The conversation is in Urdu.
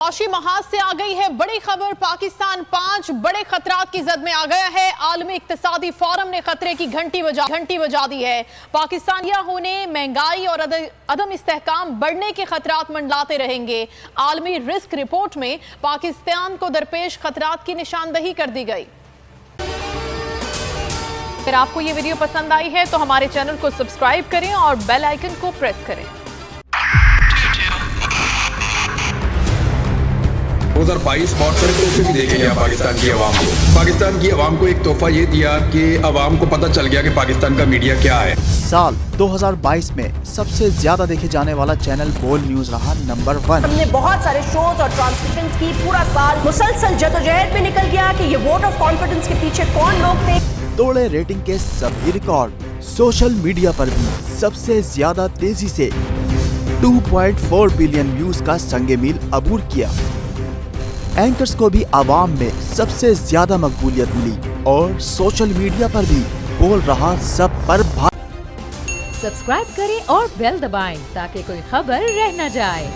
معاشی محاذ سے آ گئی ہے بڑی خبر۔ پاکستان 5 بڑے خطرات کی زد میں آ گیا ہے۔ عالمی اقتصادی فورم نے خطرے کی گھنٹی بجا دی ہے۔ پاکستانیہ ہونے، مہنگائی اور عدم استحکام بڑھنے کے خطرات منڈلاتے رہیں گے۔ عالمی رسک رپورٹ میں پاکستان کو درپیش خطرات کی نشاندہی کر دی گئی۔ اگر آپ کو یہ ویڈیو پسند آئی ہے تو ہمارے چینل کو سبسکرائب کریں اور بیل آئیکن کو پریس کریں۔ 2022 بہت سارے تحفے بھی دیکھیں گے پاکستان کی عوام کو۔ پاکستان کی عوام کو ایک تحفہ یہ دیا کہ عوام کو پتہ چل گیا کہ پاکستان کا میڈیا کیا ہے۔ سال 2022 میں سب سے زیادہ دیکھے جانے والا چینل بول نیوز رہا نمبر 1۔ ہم نے بہت سارے شوز اور ٹرانسمیشنز کی، پورا سال مسلسل جدوجہد میں نکل گیا کہ یہ ووٹ آف کانفیڈنس کے پیچھے کون لوگ تھے۔ توڑے ریٹنگ کے سبھی ریکارڈ۔ سوشل میڈیا پر بھی سب سے زیادہ تیزی سے 2.4 بلین ویوز کا سنگ میل عبور کیا۔ اینکرز کو بھی عوام میں سب سے زیادہ مقبولیت ملی اور سوشل میڈیا پر بھی بول رہا سب پر سبسکرائب کریں اور بیل دبائیں تاکہ کوئی خبر رہ نہ جائے۔